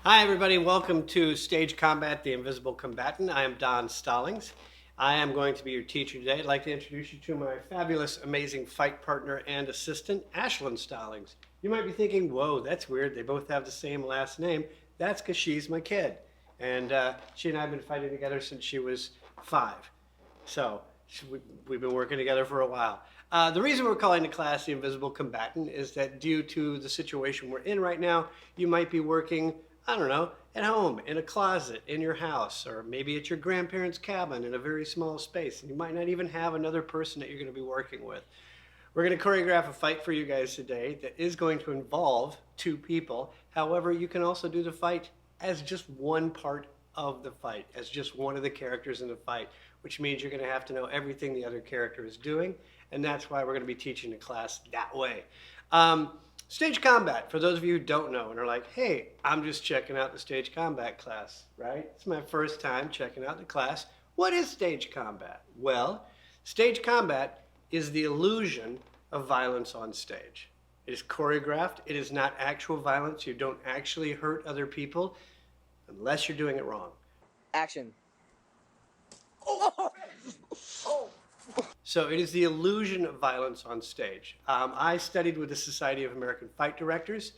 Hi, everybody. Welcome to Stage Combat, the Invisible Combatant. I am Don Stallings. I am going to be your teacher today. I'd like to introduce you to my fabulous, amazing fight partner and assistant, Ashlyn Stallings. You might be thinking, whoa, that's weird. They both have the same last name. That's because she's my kid. And she and I have been fighting together since she was 5. So we've been working together for a while. The reason we're calling the class the Invisible Combatant is that due to the situation we're in right now, you might be working, I don't know, at home, in a closet, in your house, or maybe at your grandparents' cabin in a very small space. And you might not even have another person that you're going to be working with. We're going to choreograph a fight for you guys today that is going to involve 2 people. However, you can also do the fight as just one part of the fight, as just one of the characters in the fight, which means you're going to have to know everything the other character is doing, and that's why we're going to be teaching the class that way. Stage combat, for those of you who don't know and are like, hey, I'm just checking out the stage combat class, right? It's my first time checking out the class. What is stage combat? Well, stage combat is the illusion of violence on stage. It is choreographed. It is not actual violence. You don't actually hurt other people unless you're doing it wrong. Action. So it is the illusion of violence on stage. I studied with the Society of American Fight Directors,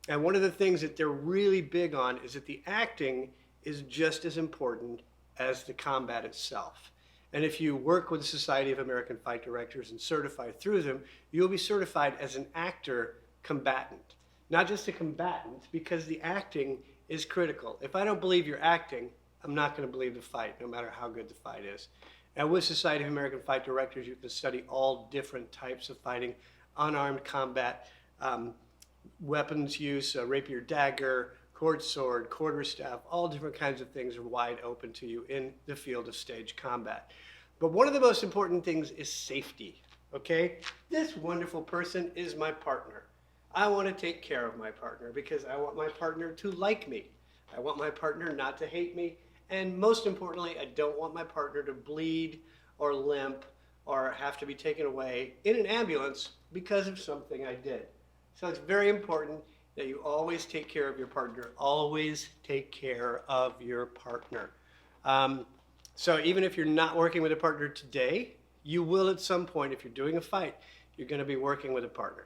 and one of the things that they're really big on is that the acting is just as important as the combat itself. And if you work with the Society of American Fight Directors and certify through them, you'll be certified as an actor combatant. Not just a combatant, because the acting is critical. If I don't believe you're acting, I'm not going to believe the fight, no matter how good the fight is. And with Society of American Fight Directors, you can study all different types of fighting, unarmed combat, weapons use, rapier dagger, cord sword, quarterstaff, all different kinds of things are wide open to you in the field of stage combat. But one of the most important things is safety, okay? This wonderful person is my partner. I want to take care of my partner because I want my partner to like me. I want my partner not to hate me. And most importantly, I don't want my partner to bleed or limp or have to be taken away in an ambulance because of something I did. So it's very important that you always take care of your partner. Always take care of your partner. So even if you're not working with a partner today, you will at some point, if you're doing a fight, you're going to be working with a partner.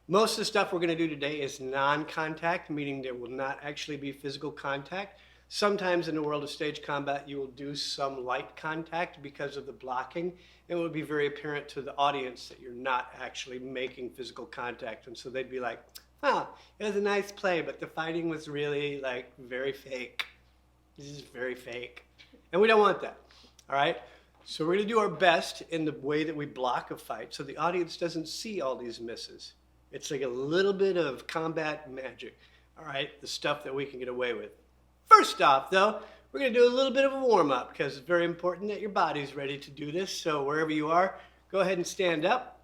Most of the stuff we're going to do today is non-contact, meaning there will not actually be physical contact. Sometimes in the world of stage combat, you will do some light contact because of the blocking. It will be very apparent to the audience that you're not actually making physical contact. And so they'd be like, wow, it was a nice play, but the fighting was really like very fake. This is very fake. And we don't want that, all right? So we're gonna do our best in the way that we block a fight so the audience doesn't see all these misses. It's like a little bit of combat magic, all right? The stuff that we can get away with. First off, though, we're going to do a little bit of a warm-up because it's very important that your body's ready to do this. So wherever you are, go ahead and stand up,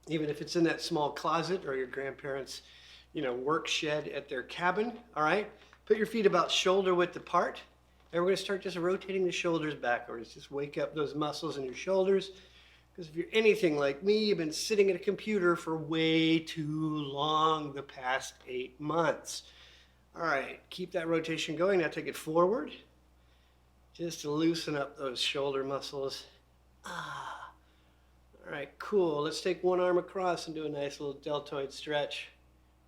even if it's in that small closet or your grandparents' work shed at their cabin, all right? Put your feet about shoulder width apart, and we're going to start just rotating the shoulders backwards. Just wake up those muscles in your shoulders, because if you're anything like me, you've been sitting at a computer for way too long the past 8 months. All right, keep that rotation going. Now take it forward, just to loosen up those shoulder muscles. All right, cool. Let's take one arm across and do a nice little deltoid stretch.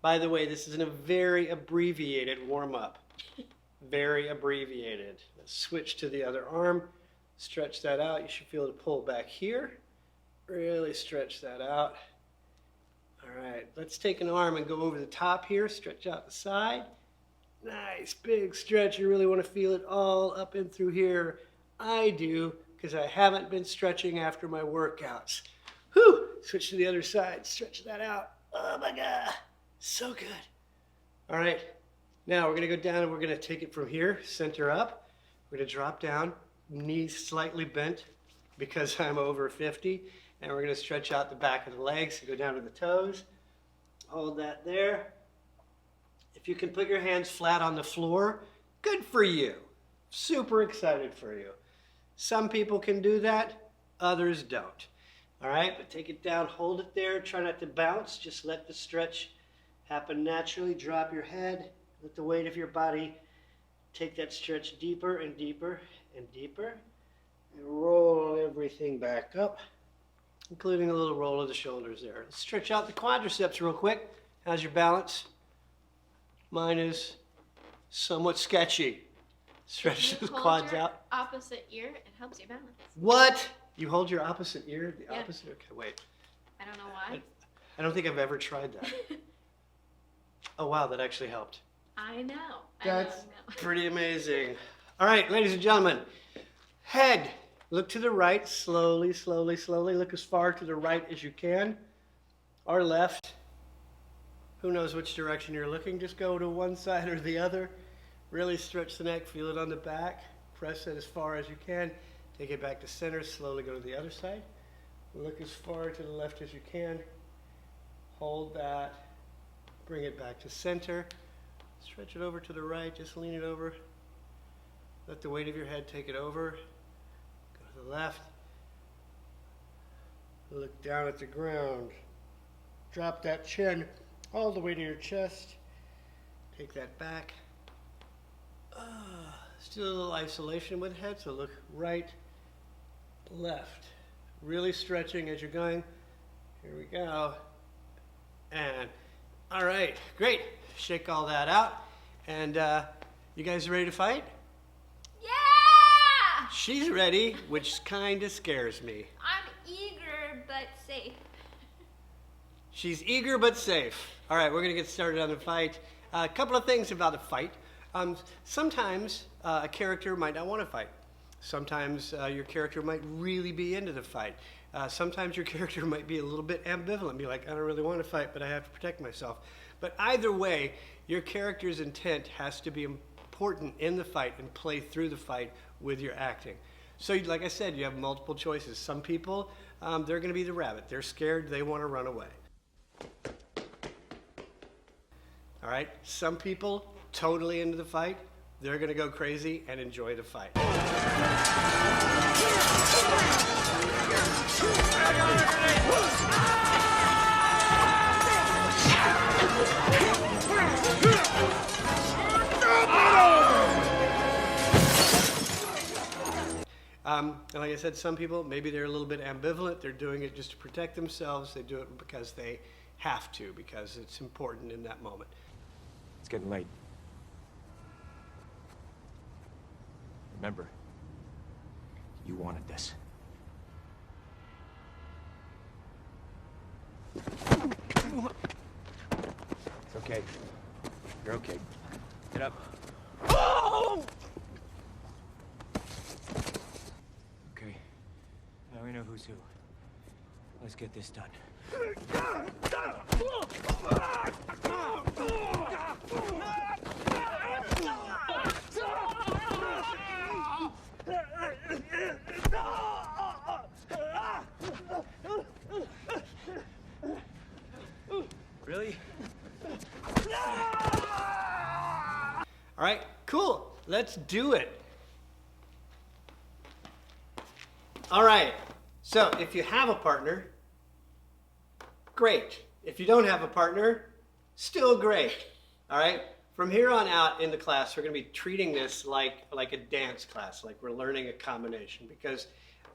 By the way, this is a very abbreviated warm-up. Very abbreviated. Let's switch to the other arm. Stretch that out. You should feel the pull back here. Really stretch that out. All right, let's take an arm and go over the top here. Stretch out the side. Nice big stretch. You really want to feel it all up and through here. I do, because I haven't been stretching after my workouts. Whew! Switch to the other side. Stretch that out. Oh my God. So good. All right. Now we're going to go down and we're going to take it from here, center up. We're going to drop down, knees slightly bent because I'm over 50. And we're going to stretch out the back of the legs and go down to the toes. Hold that there. If you can put your hands flat on the floor, good for you. Super excited for you. Some people can do that, others don't. All right, but take it down, hold it there, try not to bounce, just let the stretch happen naturally. Drop your head, let the weight of your body take that stretch deeper and deeper and deeper, and roll everything back up, including a little roll of the shoulders there. Let's stretch out the quadriceps real quick. How's your balance? Mine is somewhat sketchy. Stretch those quads out. Opposite ear, it helps you balance. What? You hold your opposite ear? The Yeah. opposite? Okay, wait. I don't know why. I don't think I've ever tried that. Oh, wow, that actually helped. I know. That's I know. pretty amazing. All right, ladies and gentlemen, head. Look to the right, slowly, slowly, slowly. Look as far to the right as you can, or left. Who knows which direction you're looking? Just go to one side or the other. Really stretch the neck, feel it on the back. Press it as far as you can. Take it back to center, slowly go to the other side. Look as far to the left as you can. Hold that. Bring it back to center. Stretch it over to the right, just lean it over. Let the weight of your head take it over. Go to the left. Look down at the ground. Drop that chin all the way to your chest. Take that back. Still a little isolation with head, so look right, left. Really stretching as you're going. Here we go. And, all right, great. Shake all that out. And you guys ready to fight? Yeah! She's ready, which kind of scares me. I'm eager but safe. She's eager but safe. All right, we're going to get started on the fight. A couple of things about the fight. Sometimes a character might not want to fight. Sometimes your character might really be into the fight. Sometimes your character might be a little bit ambivalent, be like, I don't really want to fight, but I have to protect myself. But either way, your character's intent has to be important in the fight and play through the fight with your acting. So like I said, you have multiple choices. Some people, they're going to be the rabbit. They're scared. They want to run away. All right? Some people, totally into the fight. They're going to go crazy and enjoy the fight. And like I said, some people, maybe they're a little bit ambivalent. They're doing it just to protect themselves. They do it because they have to, because it's important in that moment. It's getting late. Remember, you wanted this. It's okay. You're okay. Get up. Oh! Okay. Now we know who's who. Let's get this done. Really? All right, cool. Let's do it. All right. So if you have a partner, great. If you don't have a partner, still great. All right? From here on out in the class, we're going to be treating this like a dance class, like we're learning a combination, because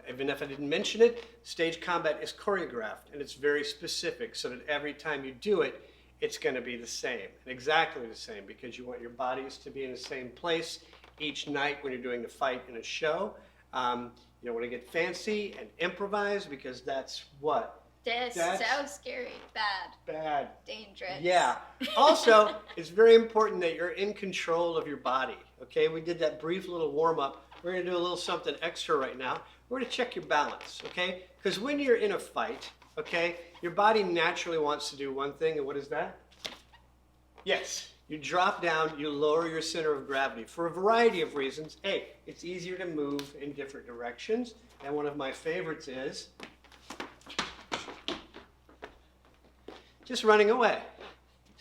even if I didn't mention it, stage combat is choreographed and it's very specific, so that every time you do it, it's going to be the same, exactly the same, because you want your bodies to be in the same place each night when you're doing the fight in a show. You don't want to get fancy and improvise, because that's what? That's so scary. Bad. Dangerous. Yeah. Also, it's very important that you're in control of your body. Okay, we did that brief little warm-up. We're going to do a little something extra right now. We're going to check your balance, okay? Because when you're in a fight, okay, your body naturally wants to do one thing, and what is that? Yes, you drop down, you lower your center of gravity for a variety of reasons. Hey, it's easier to move in different directions, and one of my favorites is just running away.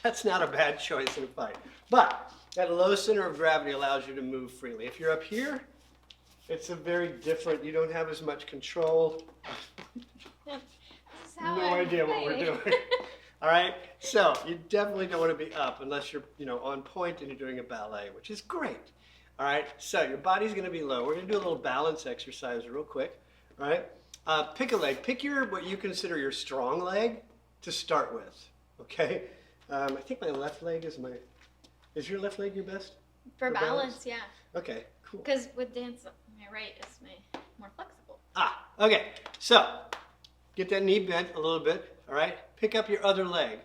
That's not a bad choice in a fight. But that low center of gravity allows you to move freely. If you're up here, it's a very different, you don't have as much control. No idea what we're doing. All right, so you definitely don't want to be up unless you're, on point and you're doing a ballet, which is great. All right, so your body's gonna be low. We're gonna do a little balance exercise real quick. All right, pick a leg. Pick what you consider your strong leg to start with. Okay, I think my left leg is is your left leg your best? For balance, yeah. Okay, cool. Because with dance, my right is more flexible. Okay, so get that knee bent a little bit, all right? Pick up your other leg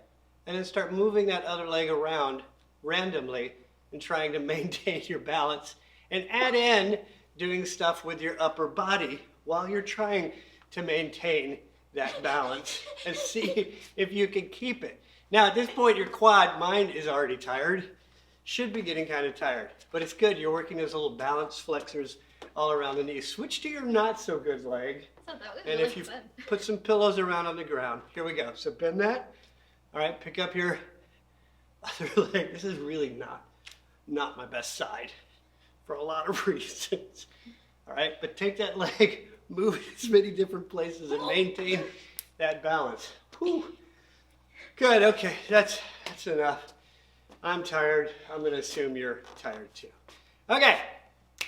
and then start moving that other leg around randomly and trying to maintain your balance, and add in doing stuff with your upper body while you're trying to maintain that balance and see if you can keep it. Now at this point your quad, mine is already tired, should be getting kind of tired, but it's good. You're working those little balance flexors all around the knee. Switch to your not so good leg. So that was And really if you fun. put some pillows around on the ground. Here we go. So bend that. All right, pick up your other leg. This is really not my best side for a lot of reasons. All right, but take that leg, move it as many different places and maintain that balance. Whew. Good, okay, that's enough. I'm tired. I'm gonna assume you're tired too. Okay,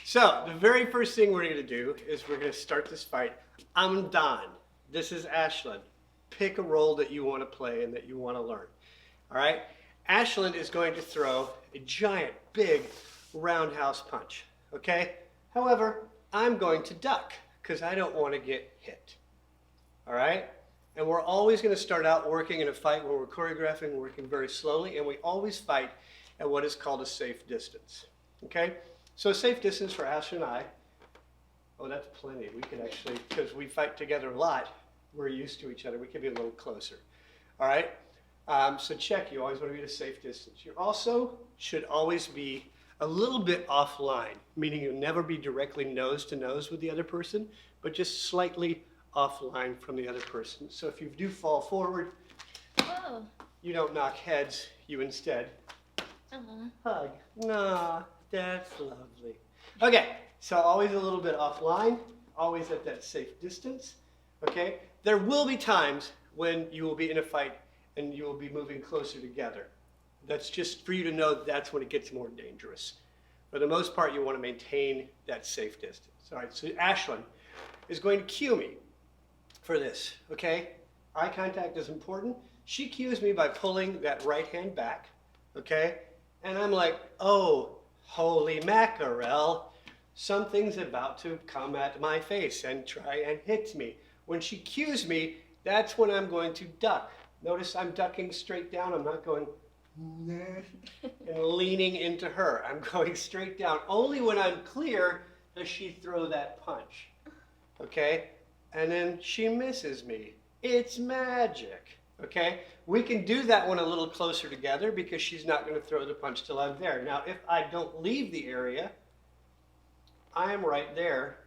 so the very first thing we're gonna do is we're gonna start this fight. I'm Don. This is Ashlyn. Pick a role that you wanna play and that you wanna learn. All right, Ashlyn is going to throw a giant, big, roundhouse punch, okay? However, I'm going to duck because I don't wanna get hit, all right? And we're always going to start out working in a fight when we're choreographing, working very slowly, and we always fight at what is called a safe distance. Okay? So a safe distance for Ash and I, oh, that's plenty. We could actually, because we fight together a lot, we're used to each other. We could be a little closer. All right? So check, you always want to be at a safe distance. You also should always be a little bit offline, meaning you'll never be directly nose to nose with the other person, but just slightly offline from the other person. So if you do fall forward, Whoa. you don't knock heads, you instead hug. Nah, that's lovely. Okay, so always a little bit offline, always at that safe distance, okay? There will be times when you will be in a fight and you will be moving closer together. That's just for you to know that's when it gets more dangerous. For the most part, you want to maintain that safe distance. All right, so Ashlyn is going to cue me for this, okay? Eye contact is important. She cues me by pulling that right hand back, okay? And I'm like, oh, holy mackerel, something's about to come at my face and try and hit me. When she cues me, that's when I'm going to duck. Notice I'm ducking straight down. I'm not going and leaning into her. I'm going straight down. Only when I'm clear does she throw that punch, okay? And then she misses me. It's magic, okay? We can do that one a little closer together because she's not going to throw the punch till I'm there. Now, if I don't leave the area, I'm right there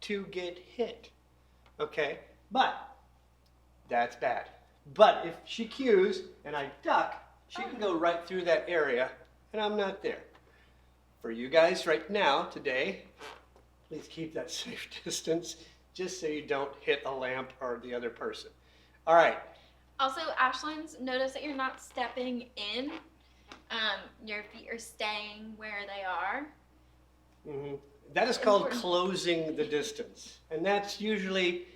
to get hit, okay? But that's bad. But if she cues and I duck, she can go right through that area and I'm not there. For you guys right now, today, please keep that safe distance, just so you don't hit a lamp or the other person. All right. Also, Ashlyn's, notice that you're not stepping in. Your feet are staying where they are. Mm-hmm. That is called closing the distance. And that's usually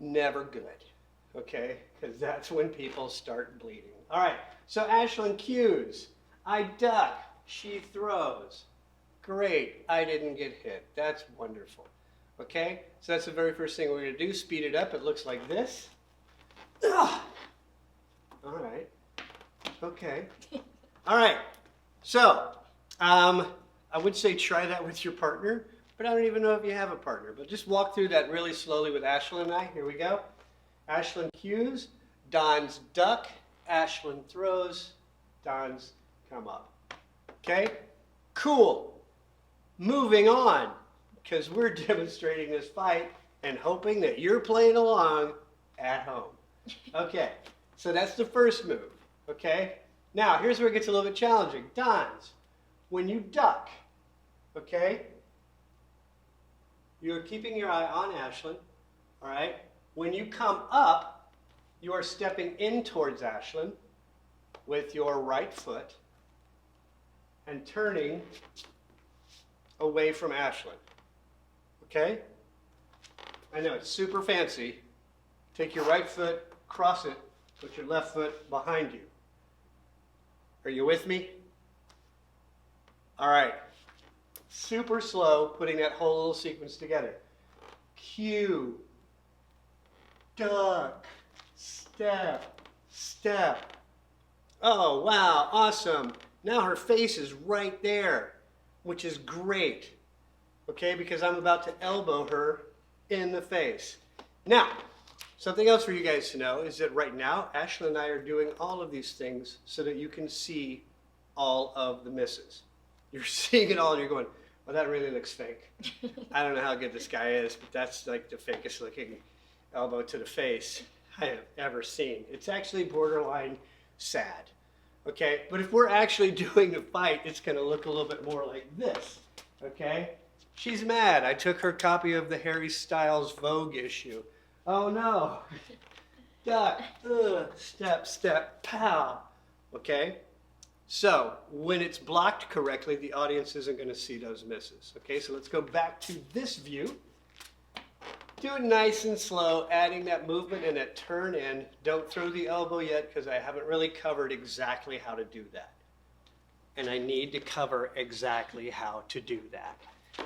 never good, okay? Because that's when people start bleeding. All right, so Ashlyn cues. I duck. She throws. Great, I didn't get hit. That's wonderful. Okay, so that's the very first thing we're going to do. Speed it up. It looks like this. Ugh. All right. Okay. All right. So, I would say try that with your partner, but I don't even know if you have a partner. But just walk through that really slowly with Ashlyn and I. Here we go. Ashlyn cues. Don's duck. Ashlyn throws. Don's come up. Okay? Cool. Moving on, because we're demonstrating this fight and hoping that you're playing along at home. Okay, so that's the first move, okay? Now, here's where it gets a little bit challenging. Don's, when you duck, okay, you're keeping your eye on Ashlyn, all right? When you come up, you are stepping in towards Ashlyn with your right foot and turning away from Ashlyn. Okay? I know it's super fancy. Take your right foot, cross it, put your left foot behind you. Are you with me? All right. Super slow, putting that whole little sequence together. Cue, duck, step, step. Oh, wow, awesome. Now her face is right there, which is great. Okay, because I'm about to elbow her in the face. Now, something else for you guys to know is that right now, Ashley and I are doing all of these things so that you can see all of the misses. You're seeing it all and you're going, well, that really looks fake. I don't know how good this guy is, but that's like the fakest looking elbow to the face I have ever seen. It's actually borderline sad. Okay, but if we're actually doing a fight, it's going to look a little bit more like this. Okay, she's mad. I took her copy of the Harry Styles Vogue issue. Oh no. Duck, step, step, pow. Okay? So, when it's blocked correctly, the audience isn't going to see those misses. Okay, so let's go back to this view. Do it nice and slow, adding that movement and that turn in. Don't throw the elbow yet because I haven't really covered exactly how to do that. And I need to cover exactly how to do that.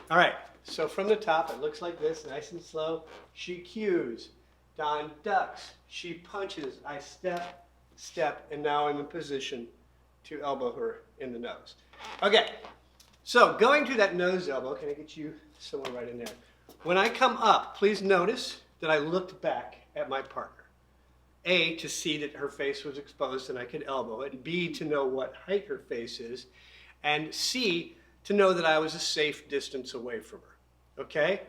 All right, so from the top, it looks like this, nice and slow. She cues. Don ducks. She punches. I step, step, and now I'm in position to elbow her in the nose. Okay, so going to that nose elbow, can I get you somewhere right in there? When I come up, please notice that I looked back at my partner. A, to see that her face was exposed and I could elbow it. B, to know what height her face is. And C, to know that I was a safe distance away from her. Okay?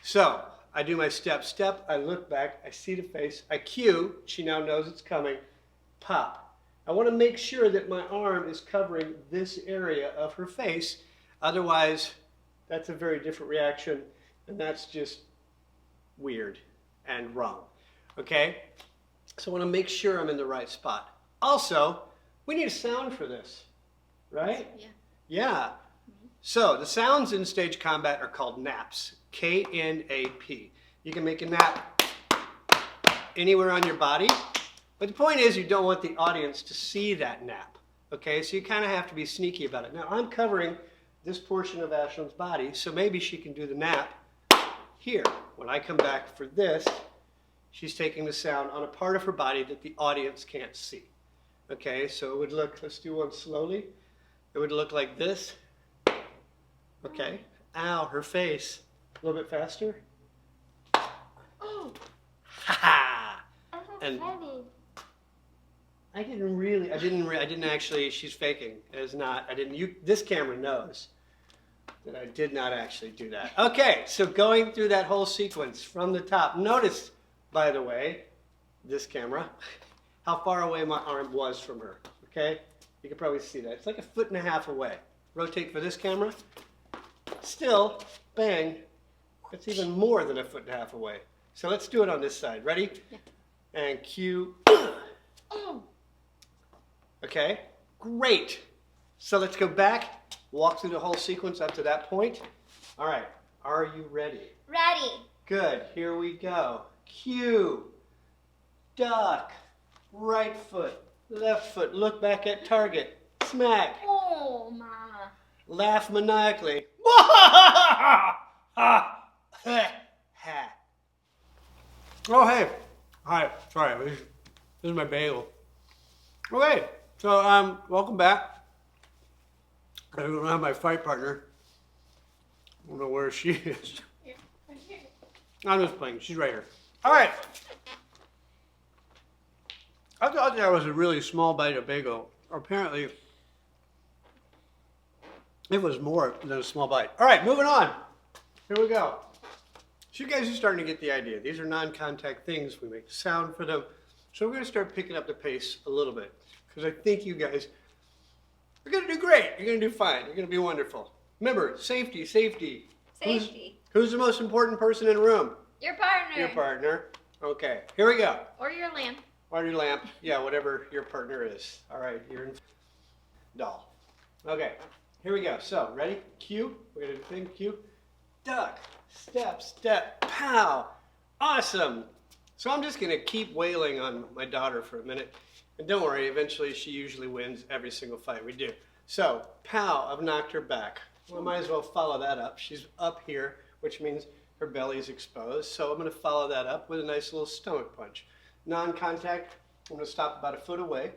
So, I do my step, step, I look back, I see the face, I cue, she now knows it's coming, pop. I want to make sure that my arm is covering this area of her face. Otherwise, that's a very different reaction, and that's just weird and wrong. Okay? So I want to make sure I'm in the right spot. Also, we need a sound for this, right? Yeah. Yeah. So the sounds in stage combat are called naps. K-N-A-P. You can make a nap anywhere on your body. But the point is you don't want the audience to see that nap. Okay, so you kind of have to be sneaky about it. Now I'm covering this portion of Ashlyn's body, so maybe she can do the nap here. When I come back for this, she's taking the sound on a part of her body that the audience can't see. Okay, so it would look, let's do one slowly. It would look like this. Okay, ow, her face. A little bit faster. Oh. Ha ha! And I didn't actually, she's faking. It's not, this camera knows that I did not actually do that. Okay, so going through that whole sequence from the top. Notice, by the way, this camera, how far away my arm was from her, okay? You can probably see that. It's like 1.5 feet away. Rotate for this camera. Still, bang, it's even more than 1.5 feet away. So let's do it on this side. Ready? Yeah. And cue. Oh. Okay, great. So let's go back, walk through the whole sequence up to that point. All right, are you ready? Ready. Good, here we go. Cue, duck, right foot, left foot, look back at target, smack, Oh, Mama. laugh maniacally. Oh, hey. Hi, sorry, this is my bagel. Okay, so welcome back. I don't have my fight partner. I don't know where she is. Here, right here. I'm just playing. She's right here. All right. I thought that was a really small bite of bagel. Apparently, it was more than a small bite. All right, moving on. Here we go. So you guys are starting to get the idea. These are non-contact things. We make sound for them. So we're going to start picking up the pace a little bit because I think you guys are going to do great. You're going to do fine. You're going to be wonderful. Remember, safety, safety. Safety. Who's the most important person in the room? Your partner. Your partner. Okay, here we go. Or your lamp. Or your lamp. Yeah, whatever your partner is. All right, you're in doll. Okay, Here we go. So, ready? Cue. We're going to do the thing. Cue. Duck. Step, step. Pow. Awesome. So I'm just going to keep wailing on my daughter for a minute. And don't worry, eventually she usually wins every single fight we do. So, pow, I've knocked her back. Well, I might as well follow that up. She's up here, which means her belly's exposed. So I'm going to follow that up with a nice little stomach punch. Non-contact, I'm going to stop about a foot away.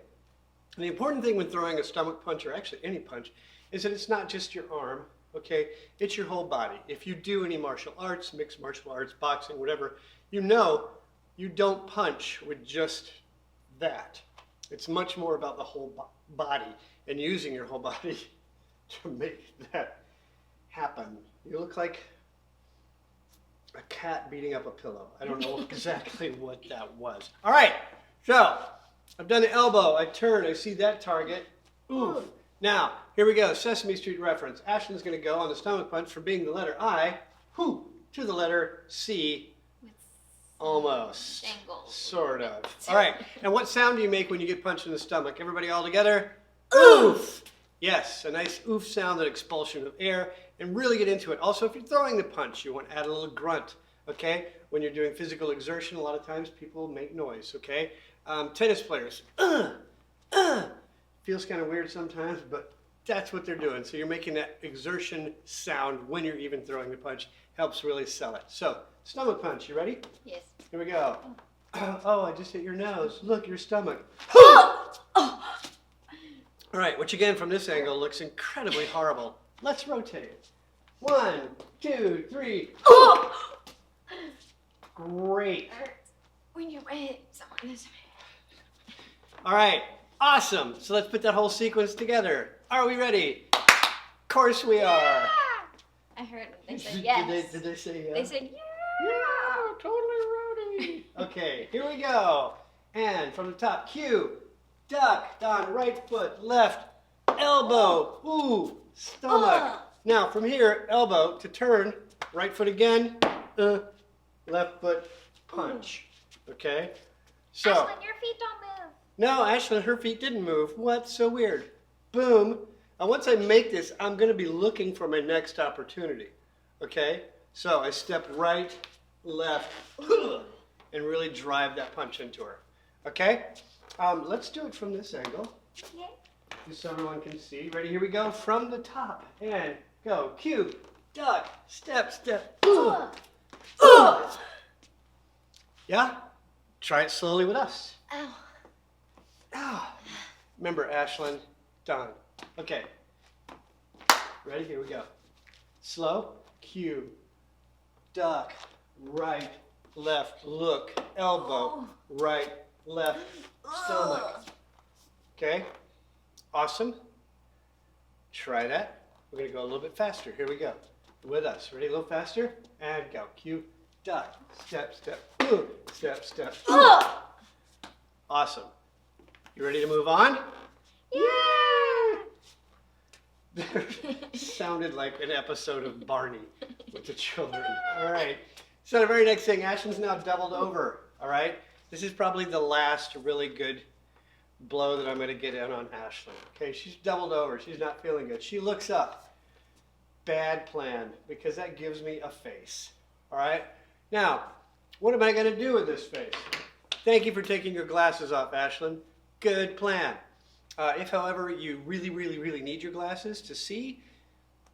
And the important thing when throwing a stomach punch, or actually any punch, is that it's not just your arm, okay? It's your whole body. If you do any martial arts, mixed martial arts, boxing, whatever, you know you don't punch with just that. It's much more about the whole body and using your whole body to make that happen. You look like a cat beating up a pillow. I don't know exactly what that was. All right, so I've done the elbow. I turn, I see that target. Oof. Now, here we go, Sesame Street reference. Ashton's going to go on the stomach punch for being the letter I, whoo, to the letter C. Almost. Angles. Sort of. All right, and what sound do you make when you get punched in the stomach? Everybody all together? Oof! Yes, a nice oof sound, an expulsion of air, and really get into it. Also, if you're throwing the punch, you want to add a little grunt, okay? When you're doing physical exertion, a lot of times people make noise, okay? Tennis players, feels kind of weird sometimes, but that's what they're doing. So you're making that exertion sound when you're even throwing the punch. Helps really sell it. So, stomach punch, you ready? Yes. Here we go. Oh, I just hit your nose. Look, your stomach. All right, which again from this angle looks incredibly horrible. Let's rotate it. 1, 2, 3. Great. When you hit someone this way. All right, awesome. So let's put that whole sequence together. Are we ready? Of course we are. I heard they said yes. Did they say yes? They said yeah. Yeah, totally ready. Okay, here we go. And from the top, cue, duck, down, right foot, left, elbow, ooh, stomach. Now from here, elbow to turn, right foot again, left foot, punch. Okay? So. Ashlyn, your feet don't move. No, Ashlyn, her feet didn't move. What? So weird. Boom. And once I make this, I'm going to be looking for my next opportunity. Okay? So I step right, left, and really drive that punch into her. Okay? Let's do it from this angle, Yeah. just so everyone can see. Ready? Here we go. From the top. And go. Cue. Duck. Step, step. Yeah? Try it slowly with us. Ow. Ah. Remember, Ashlyn, done. Okay. Ready? Here we go. Slow. Cue. Duck. Right. Left. Look. Elbow. Right. Left. Stomach. Okay. Awesome. Try that. We're going to go a little bit faster. Here we go. With us. Ready? A little faster. And go. Cue. Duck. Step, step. Step, step. Awesome. You ready to move on? Yeah. Sounded like an episode of Barney with the children. All right. So the very next thing, Ashlyn's now doubled over. All right. This is probably the last really good blow that I'm going to get in on Ashlyn. Okay. She's doubled over. She's not feeling good. She looks up. Bad plan, because that gives me a face. All right. Now, what am I going to do with this face? Thank you for taking your glasses off, Ashlyn. Good plan. If, however, you really need your glasses to see,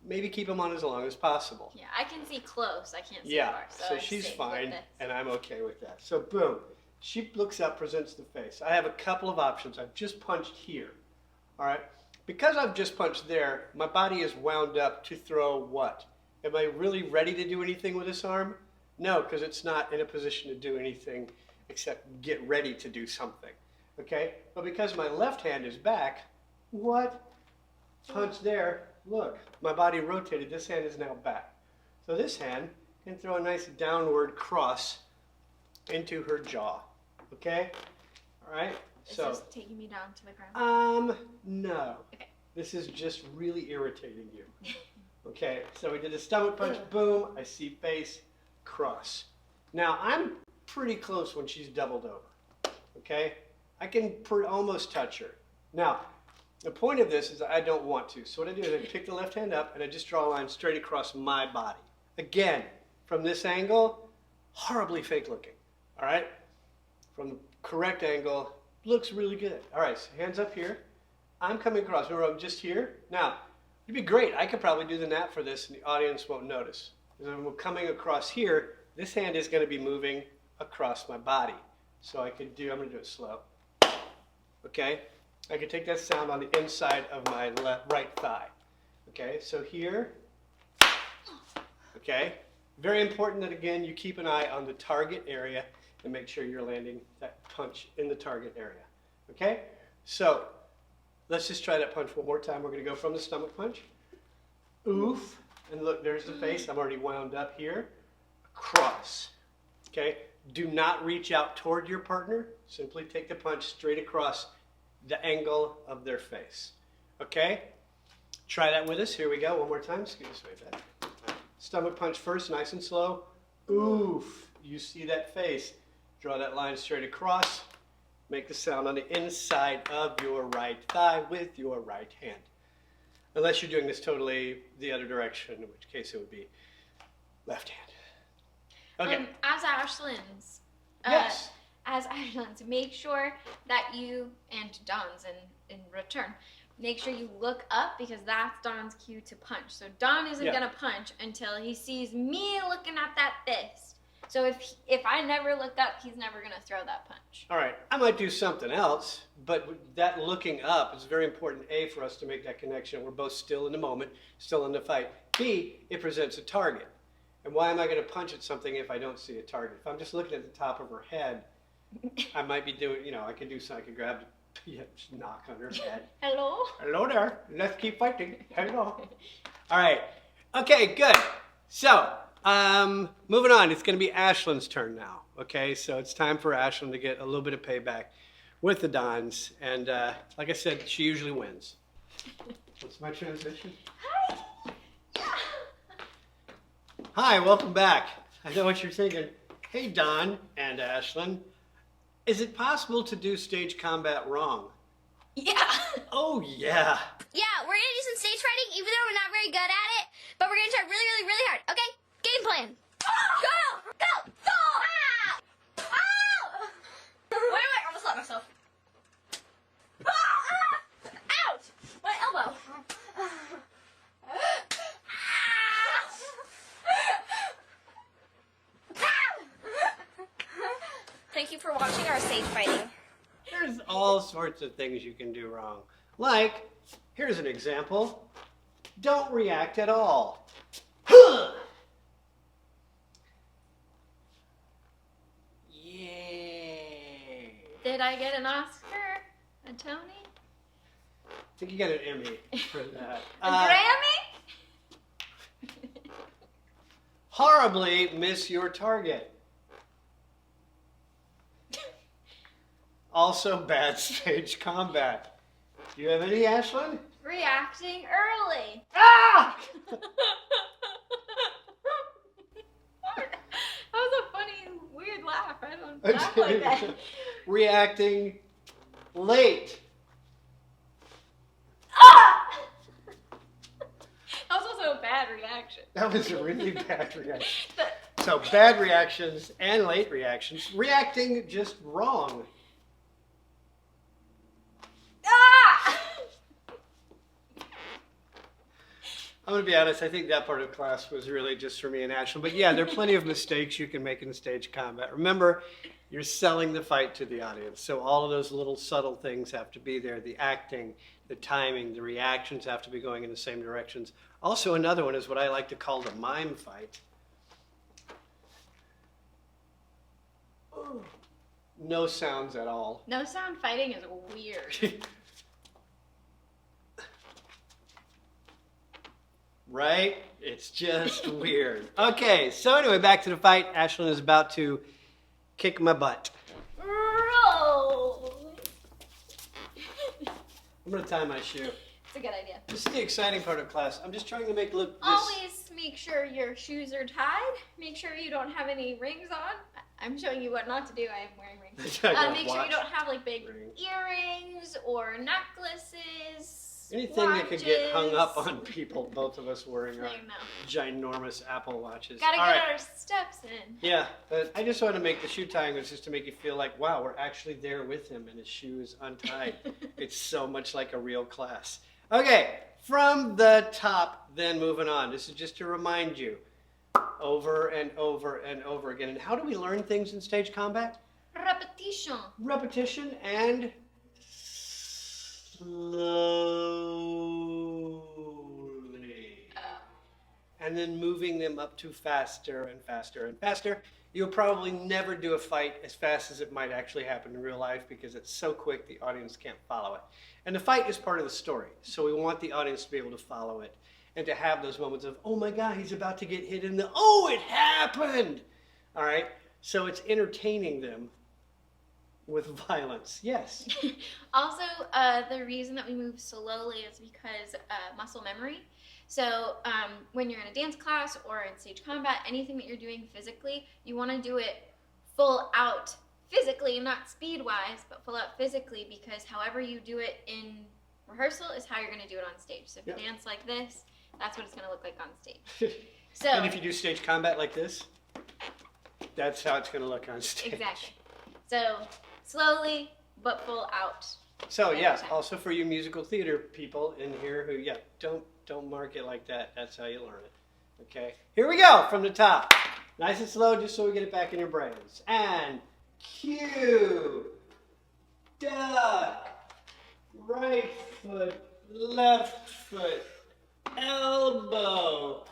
maybe keep them on as long as possible. Yeah, I can see close. I can't see Yeah, far. so I'm she's safe with fine, this. and I'm okay with that. So boom, she looks up, presents the face. I have a couple of options. I've just punched here, all right? Because I've just punched there, my body is wound up to throw what? Am I really ready to do anything with this arm? No, because it's not in a position to do anything except get ready to do something, okay? But because my left hand is back, what? Punch there, look, my body rotated, this hand is now back. So this hand can throw a nice downward cross into her jaw, okay? All right, Is so. this taking me down to the ground? No. Okay. This is just really irritating you. Okay, so we did a stomach punch, boom, I see face, cross. Now, I'm pretty close when she's doubled over, okay? I can almost touch her. Now, The point of this is I don't want to. So what I do is I pick the left hand up and I just draw a line straight across my body. Again, from this angle, horribly fake looking. All right? From the correct angle, looks really good. All right, so hands up here. I'm coming across. Remember, I'm just here. Now, it'd be great. I could probably do the nap for this and the audience won't notice. Because I'm coming across here, this hand is going to be moving across my body. So I'm going to do it slow. Okay? I can take that sound on the inside of my right thigh. Okay, so here. Okay? Very important that, again, you keep an eye on the target area and make sure you're landing that punch in the target area. Okay? So, let's just try that punch one more time. We're going to go from the stomach punch. Oof. And look, there's the face. I'm already wound up here. Across. Okay? Do not reach out toward your partner. Simply take the punch straight across the angle of their face. Okay? Try that with us. Here we go. One more time. Scoot this way back. Stomach punch first, nice and slow. Oof. You see that face. Draw that line straight across. Make the sound on the inside of your right thigh with your right hand. Unless you're doing this totally the other direction, in which case it would be left hand. Okay. As Ashland's, Yes. As Ashland's, make sure that you, and Don's in return, make sure you look up because that's Don's cue to punch. So Don isn't gonna punch until he sees me looking at that fist. So if I never look up, he's never gonna throw that punch. All right. I might do something else, but that looking up is very important, A, for us to make that connection. We're both still in the moment, still in the fight. B, it presents a target. And why am I going to punch at something if I don't see a target? If I'm just looking at the top of her head, I might be doing, I could do something. I could grab, just knock on her head. Hello? Hello there. Let's keep fighting. Hello. All right. Okay, good. So, moving on. It's going to be Ashland's turn now. Okay, so it's time for Ashland to get a little bit of payback with the Dons. And like I said, she usually wins. What's my transition? Hi. Hi, welcome back. I know what you're thinking. Hey, Don and Ashland. Is it possible to do stage combat wrong? Yeah. Oh, yeah. Yeah, we're gonna do some stage fighting, even though we're not very good at it. But we're gonna try really, really, really hard. Okay? Game plan. Go! Go! Go! Ah! Ow! Wait, I almost let myself. Ah! Ouch! My elbow. Thank you for watching our stage fighting. There's all sorts of things you can do wrong. Like, here's an example. Don't react at all. Yay. Did I get an Oscar? A Tony? I think you got an Emmy for that. A Grammy? Horribly miss your target. Also bad stage combat. Do you have any, Ashland? Reacting early. Ah! That was a funny, weird laugh. I don't laugh like that. Reacting late. Ah! That was also a bad reaction. That was a really bad reaction. But So bad reactions and late reactions. Reacting just wrong. ah! I'm going to be honest, I think that part of class was really just for me and Ashland. But yeah, there are plenty of mistakes you can make in stage combat. Remember, you're selling the fight to the audience. So all of those little subtle things have to be there. The acting, the timing, the reactions have to be going in the same directions. Also, another one is what I like to call the mime fight. No sounds at all. No sound fighting is weird. Right? It's just weird. Okay, so anyway, back to the fight. Ashland is about to kick my butt. Roll. I'm going to tie my shoe. It's a good idea. This is the exciting part of class. I'm just trying to make look this. Always make sure your shoes are tied. Make sure you don't have any rings on. I'm showing you what not to do. I am wearing rings. I got a Make sure watch. you don't have like big Ring. earrings or necklaces. Anything that could get hung up watches. on people, both of us wearing our I know. ginormous Apple watches. Gotta All get right. our steps in. Yeah, but I just want to make the shoe tying was just to make you feel like, wow, we're actually there with him and his shoe is untied. It's so much like a real class. Okay, from the top, then moving on. This is just to remind you over and over and over again. And how do we learn things in stage combat? Repetition. Repetition and slowly. And then moving them up to faster and faster and faster. You'll probably never do a fight as fast as it might actually happen in real life because it's so quick the audience can't follow it. And the fight is part of the story, so we want the audience to be able to follow it and to have those moments of, oh my God, he's about to get hit in the, oh, it happened! All right, so it's entertaining them with violence. Yes. Also, the reason that we move slowly is because muscle memory. So when you're in a dance class or in stage combat, anything that you're doing physically, you want to do it full out physically, not speed-wise, but full out physically, because however you do it in rehearsal is how you're going to do it on stage. So if Yep. you dance like this, that's what it's going to look like on stage. So And if you do stage combat like this, that's how it's going to look on stage. exactly. So slowly, but full out. So every yeah, time. also for you musical theater people in here who, yeah, don't mark it like that. That's how you learn it. Okay, here we go from the top. Nice and slow, just so we get it back in your brains. And cue, duck, right foot, left foot, elbow,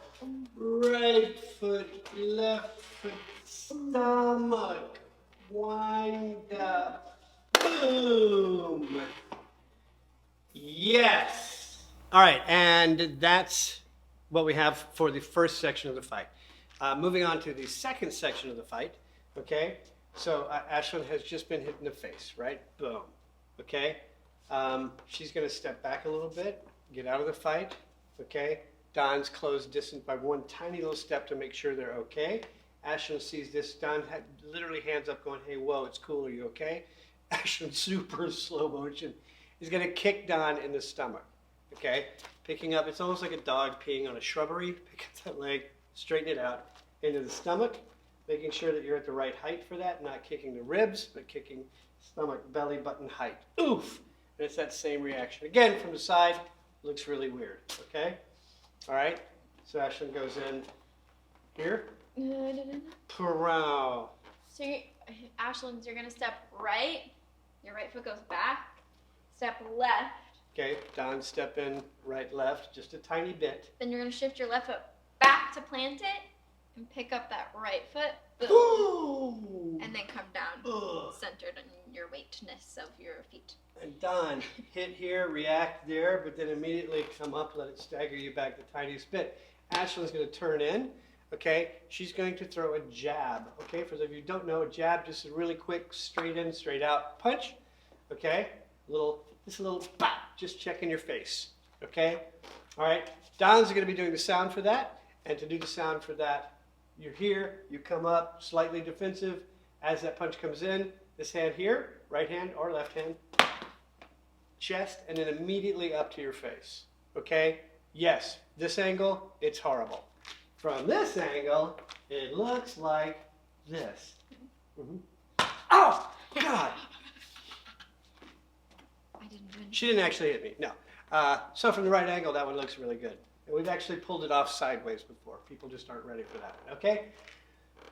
right foot, left foot, stomach, wind up, boom. Yes. All right, and that's what we have for the first section of the fight. Moving on to the second section of the fight, okay? So Ashlyn has just been hit in the face, right? Boom, okay? She's gonna step back a little bit, get out of the fight, okay? Don's closed distance by one tiny little step to make sure they're okay. Ashlyn sees this, Don had literally hands up going, hey, whoa, it's cool, are you okay? Ashlyn, super slow motion, is gonna kick Don in the stomach. Okay, picking up, it's almost like a dog peeing on a shrubbery. Pick up that leg, straighten it out into the stomach, making sure that you're at the right height for that, not kicking the ribs, but kicking stomach, belly button height. Oof! And it's that same reaction. Again, from the side, looks really weird, okay? All right, so Ashlyn goes in here. Parow. So Ashlyn, you're gonna step right. Your right foot goes back. Step left. Okay, Don, step in right, left, just a tiny bit. Then you're gonna shift your left foot back to plant it and pick up that right foot. Boom. Boom! And then come down, Ugh. centered on your weightness of your feet. And Don, hit here, react there, but then immediately come up, let it stagger you back the tiniest bit. Ashlyn's going to turn in, okay? She's going to throw a jab, okay? For those of you who don't know, a jab, just a really quick, straight in, straight out punch, okay? Just a little bop, just checking your face, okay? All right, Don's going to be doing the sound for that, and to do the sound for that, you're here, you come up, slightly defensive. As that punch comes in, this hand here, right hand or left hand, chest, and then immediately up to your face, okay? Yes, this angle, it's horrible. From this angle, it looks like this. Mm-hmm. Oh, God! I didn't do anything. She didn't actually hit me, no. So from the right angle, that one looks really good. And we've actually pulled it off sideways before. People just aren't ready for that one, okay?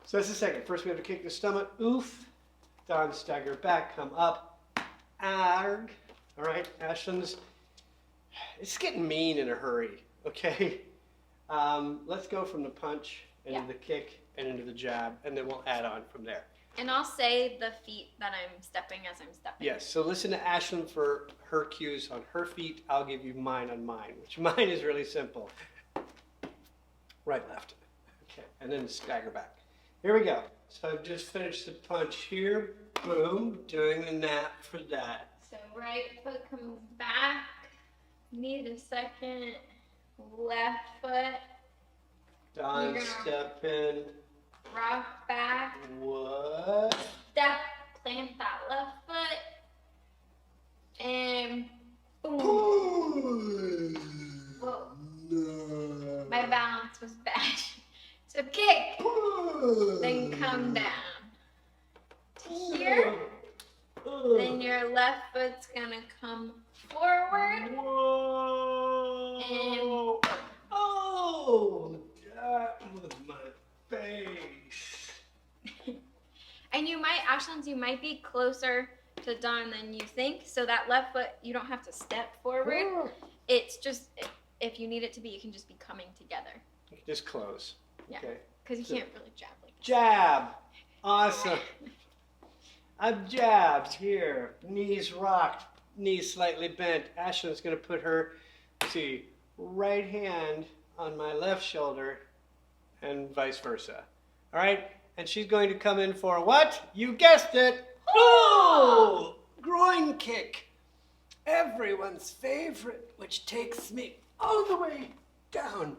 So that's the second. First we have to kick the stomach, oof. Don, stagger back, come up, arg. All right, Ashlyn's, it's getting mean in a hurry, okay? Let's go from the punch into Yeah. the kick and into the jab, and then we'll add on from there. And I'll say the feet that I'm stepping as I'm stepping. Yes, so listen to Ashlyn for her cues on her feet. I'll give you mine on mine, which mine is really simple. Right, left. Okay, and then stagger back. Here we go. So I've just finished the punch here. Boom, doing the nap for that. So right foot comes back. Need a second. Left foot. Don, You're gonna- step in. Rock back. What? Step. Plant that left foot. And boom. Boom! then come down to here. Then your left foot's gonna come forward. Whoa! And Oh, that was my face. and you might, Ashland, you might be closer to Dawn than you think. So that left foot, you don't have to step forward. It's just, if you need it to be, you can just be coming together. You can just close. Yeah. Okay. Because you can't really jab like that. Jab. Awesome. I've jabbed here. Knees rocked. Knees slightly bent. Ashland's going to put her, see, right hand on my left shoulder and vice versa. All right? And she's going to come in for what? You guessed it. Oh! Groin kick. Everyone's favorite, which takes me all the way down.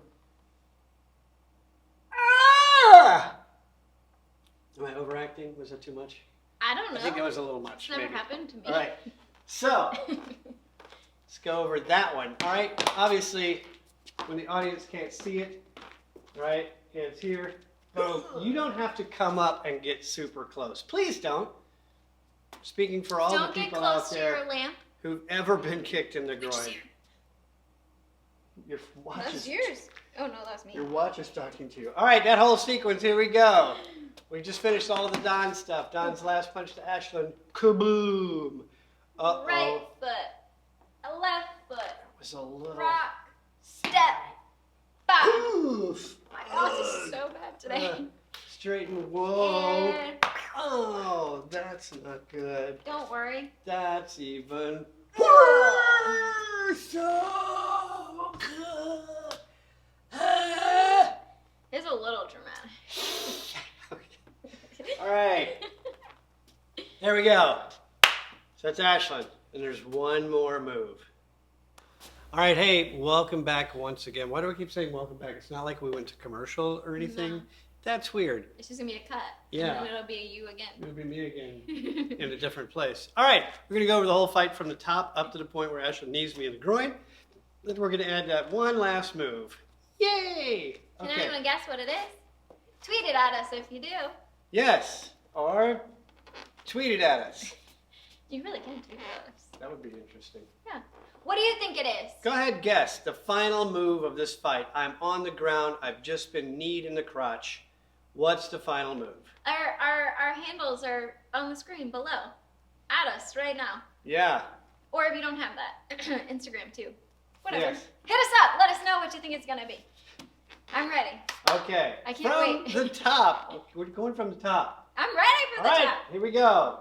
Ah! Am I overacting? Was that too much? I don't know. I think that was a little much. It's never maybe. happened to me. All right. So, let's go over that one. All right. Obviously, when the audience can't see it, all right, hands here. Boom. You don't have to come up and get super close. Please don't. Speaking for all Don't the get people close out to there your lamp. who've ever been kicked in the groin. Your watch That's is yours. Oh no, that's me. Your watch is talking to you. All right, that whole sequence, here we go. We just finished all of the Don stuff. Don's last punch to Ashland. Kaboom. Uh-oh. Right foot, a left foot, It was a little... rock, step, back. Oof. My boss is so bad today. Straighten. Whoa. And Oh, that's not good. don't worry. That's even Oh. worse. So good. Ah. It's a little dramatic. All right. There we go. So that's Ashland. And there's one more move. All right, hey, welcome back once again. Why do we keep saying welcome back? It's not like we went to commercial or anything. No. That's weird. It's just gonna be a cut. Yeah. And then it'll be you again. It'll be me again in a different place. All right, we're gonna go over the whole fight from the top up to the point where Ashland knees me in the groin. Then we're gonna add that one last move. Yay! Can Okay. anyone guess what it is? Tweet it at us if you do. Yes, or tweet it at us. You really can tweet it at us. That would be interesting. Yeah. What do you think it is? Go ahead, guess the final move of this fight. I'm on the ground. I've just been kneed in the crotch. What's the final move? Our handles are on the screen below. At us right now. Yeah. Or if you don't have that, Instagram too. Whatever. Yes. Hit us up. Let us know what you think it's gonna be. I'm ready. Okay. I can't from wait. the top. We're going from the top. I'm ready for All the right, top. here we go.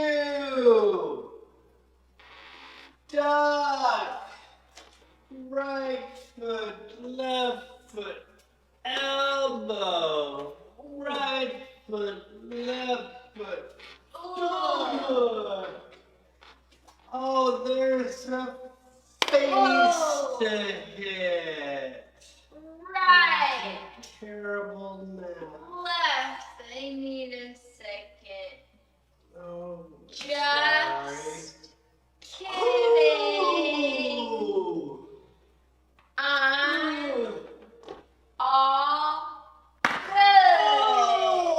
Cue. Duck. Right foot, left foot, elbow. Right foot, left foot. Good. Oh, there's a face Whoa. to hit. Right. Terrible now. Left. I need a second. Oh, Just kidding. Ooh. I'm all good.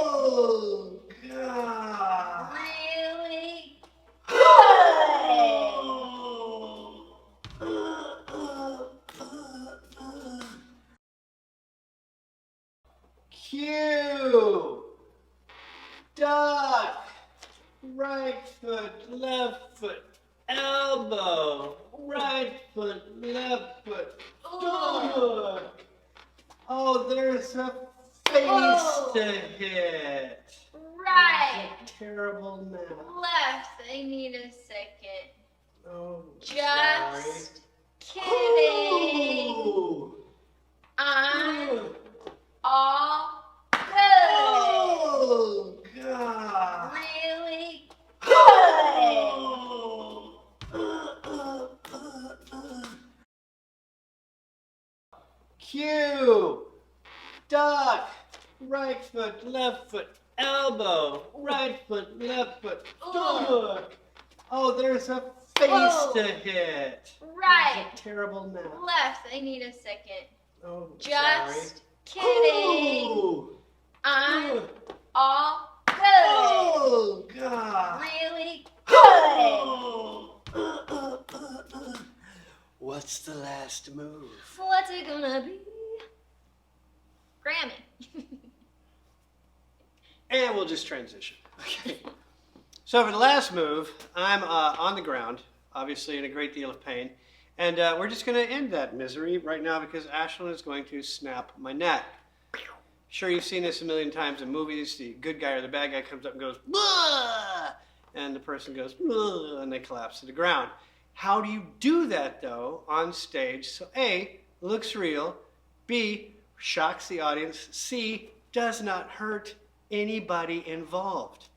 Oh, God. Really Cue. Duck. Right foot, left foot, elbow. Right foot, left foot. Good. Oh, there's a face Whoa. to hit. Right. Terrible now. Left. I need a second. Oh, Just sorry. kidding. Ooh. I'm all good. Oh, God. Really Cue. Duck. Right foot, left foot, elbow. Right foot, left foot. Good. Oh, there's a face Whoa. to hit. Right. Terrible now. Left. I need a second. Oh, sorry. Just kidding. Ooh. I'm all good. Oh, God. Really good. Oh. What's the last move? What's it gonna be? Grammy. And we'll just transition. Okay. So for the last move, I'm on the ground, obviously in a great deal of pain. And we're just going to end that misery right now because Ashlyn is going to snap my neck. Sure, you've seen this a million times in movies. The good guy or the bad guy comes up and goes, "Blah!" And the person goes, "Blah!" And they collapse to the ground. How do you do that, though, on stage? So A, looks real. B, shocks the audience. C, does not hurt anybody involved.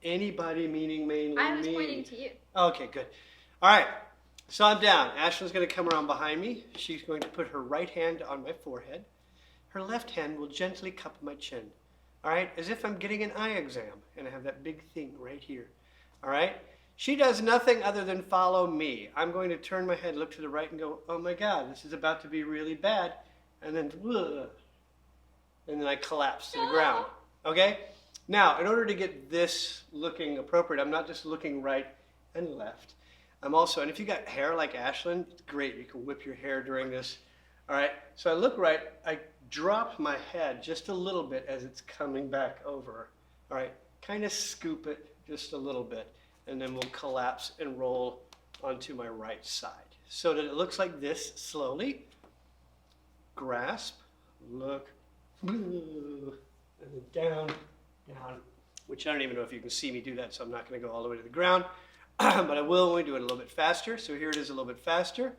Anybody meaning mainly I was me. pointing to you. Okay, good. All right, so I'm down. Ashlyn's going to come around behind me. She's going to put her right hand on my forehead. Her left hand will gently cup my chin. All right, as if I'm getting an eye exam, and I have that big thing right here. All right? She does nothing other than follow me. I'm going to turn my head, look to the right, and go, oh my God, this is about to be really bad. And then, ugh, and then I collapse to the ground. Okay? Now, in order to get this looking appropriate, I'm not just looking right and left. I'm also, and if you got hair like Ashlyn, it's great. You can whip your hair during this. All right? So I look right. I drop my head just a little bit as it's coming back over. All right? Kind of scoop it just a little bit. And then we'll collapse and roll onto my right side. So that it looks like this slowly. Grasp, look, and then down, down, which I don't even know if you can see me do that, so I'm not going to go all the way to the ground. But I will when we do it a little bit faster. So here it is a little bit faster.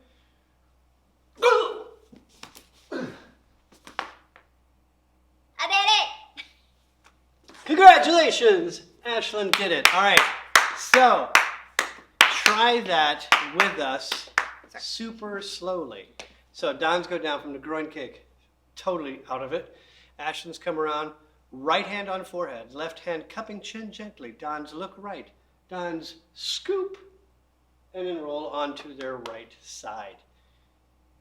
I did it. Congratulations! Ashlyn did it. All right. So, try that with us super slowly. So, Don's go down from the groin kick, totally out of it. Ashlyn's come around, right hand on forehead, left hand cupping chin gently. Don's look right. Don's scoop, and then roll onto their right side,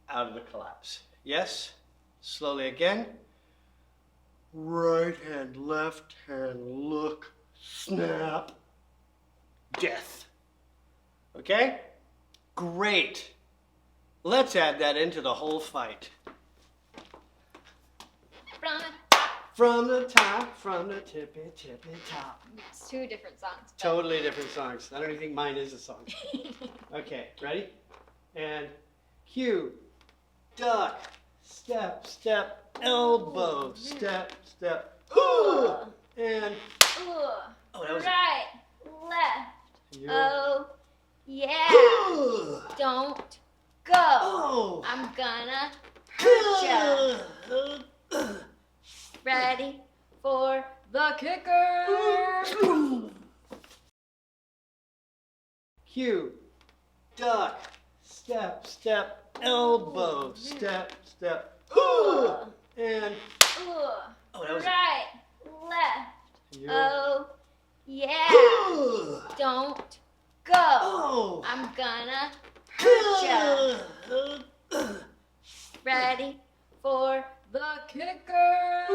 out of the collapse. Yes? Slowly again. Right hand, left hand, look, snap. Death. Okay? Great. Let's add that into the whole fight. From the top, from the tippy top. It's two different songs. but- Totally different songs. I don't even think mine is a song. Okay, ready? And cue, duck, step, step, elbow, step, step, Ugh. and Ugh. that was- Right, left. you. Oh, yeah. Ugh. Don't go. Oh. I'm gonna hurt ya. Ready for the kicker. Cue, duck, step, step, elbow, step, step, Ugh. and Ugh. that was- Right, left. you. Oh, yeah. Ugh. Don't go. Oh. I'm gonna hurt ya. Ready for the kicker.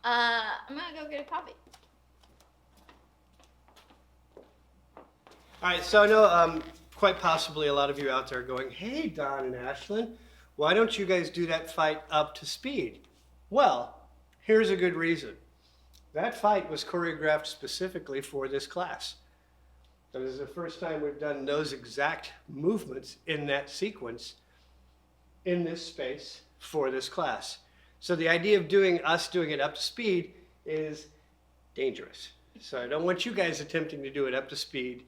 I'm gonna go get a coffee. All right, so I know quite possibly a lot of you out there are going, hey, Don and Ashlyn, why don't you guys do that fight up to speed? Well, here's a good reason. That fight was choreographed specifically for this class. That is the first time we've done those exact movements in that sequence in this space for this class. So the idea of us doing it up to speed is dangerous. So I don't want you guys attempting to do it up to speed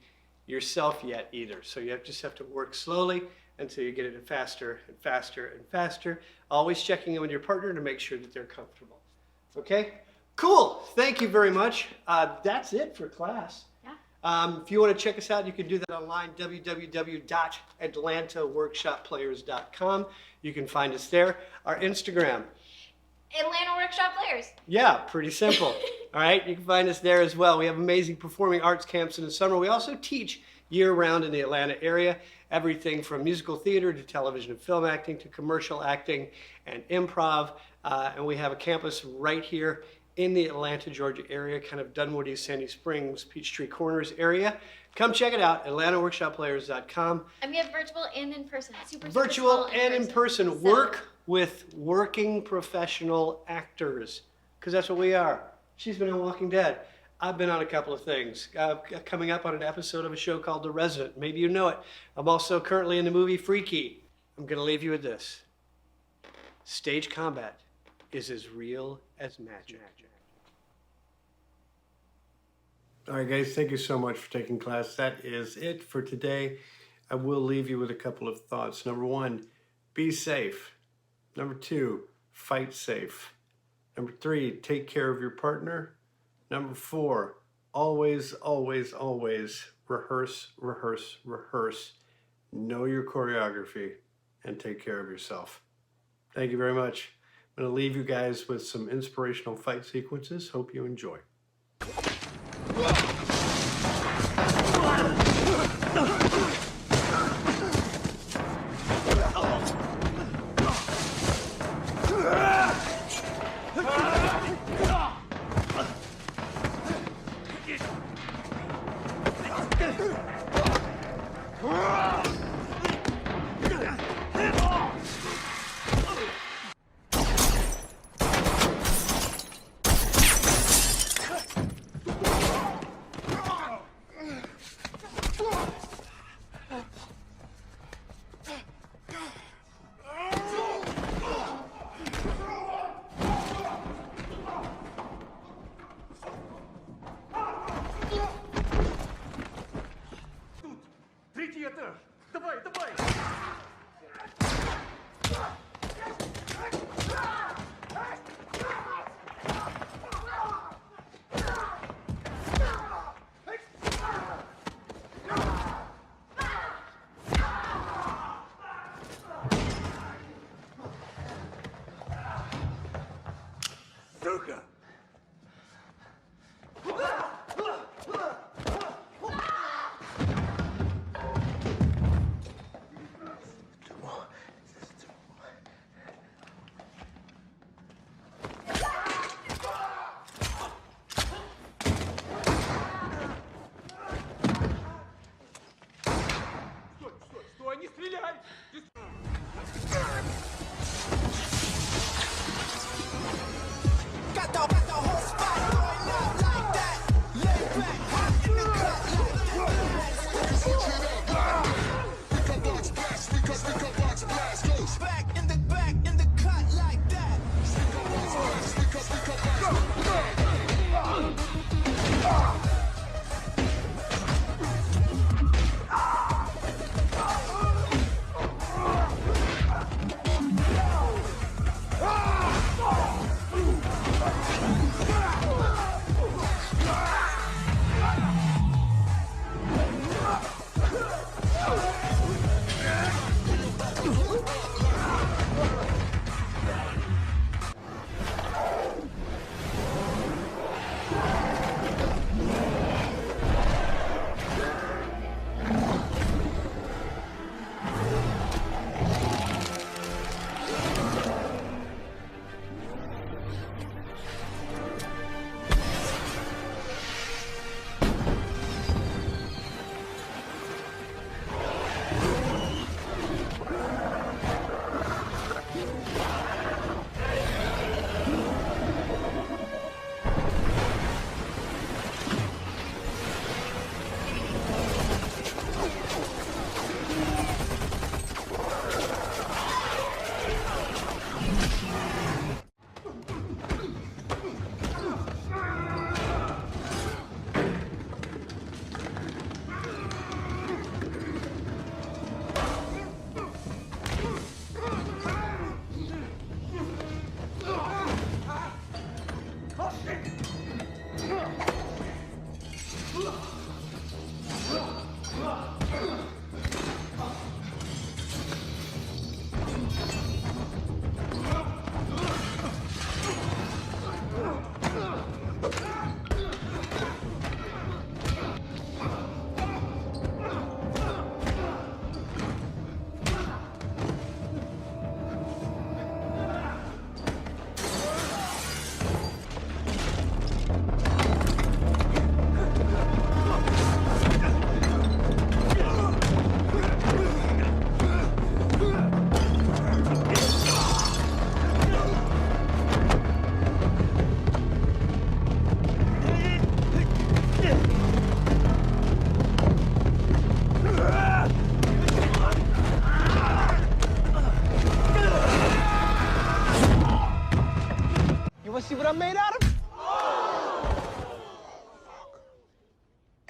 yourself yet either. So you just have to work slowly until you get it faster and faster and faster. Always checking in with your partner to make sure that they're comfortable. Okay? Cool. Thank you very much. That's it for class. If you want to check us out, you can do that online, www.atlantaworkshopplayers.com. You can find us there. Our Instagram. Atlanta Workshop Players. Yeah, pretty simple. All right, you can find us there as well. We have amazing performing arts camps in the summer. We also teach year-round in the Atlanta area. Everything from musical theater to television and film acting to commercial acting and improv. And we have a campus right here in the Atlanta, Georgia area, kind of Dunwoody, Sandy Springs, Peachtree Corners area. Come check it out, AtlantaWorkshopPlayers.com. And we have virtual and in person. Virtual super and in person. So- Work with working professional actors, because that's what we are. She's been on Walking Dead. I've been on a couple of things. Coming up on an episode of a show called The Resident. Maybe you know it. I'm also currently in the movie Freaky. I'm going to leave you with this. Stage combat is as real as magic. All right, guys, thank you so much for taking class. That is it for today. I will leave you with a couple of thoughts. Number one, be safe. Number two, fight safe. Number three, take care of your partner. Number four, always, always, always rehearse, rehearse, rehearse. Know your choreography and take care of yourself. Thank you very much. I'm going to leave you guys with some inspirational fight sequences. Hope you enjoy.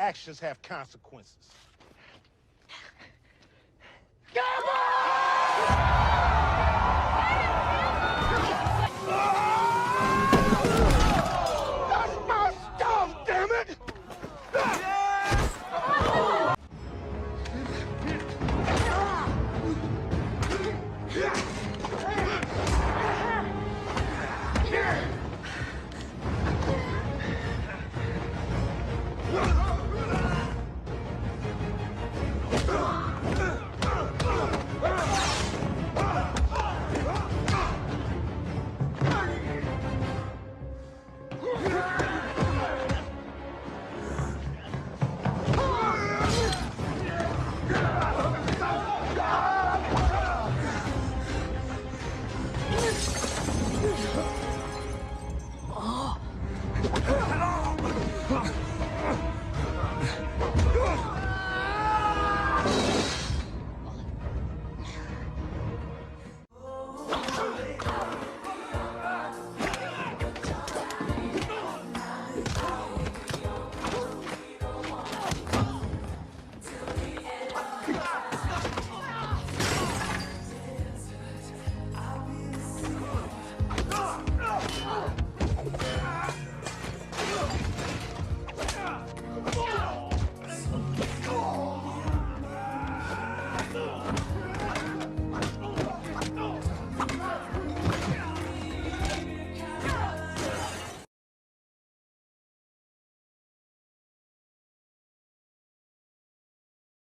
actions have consequences. That's my stuff, damn it!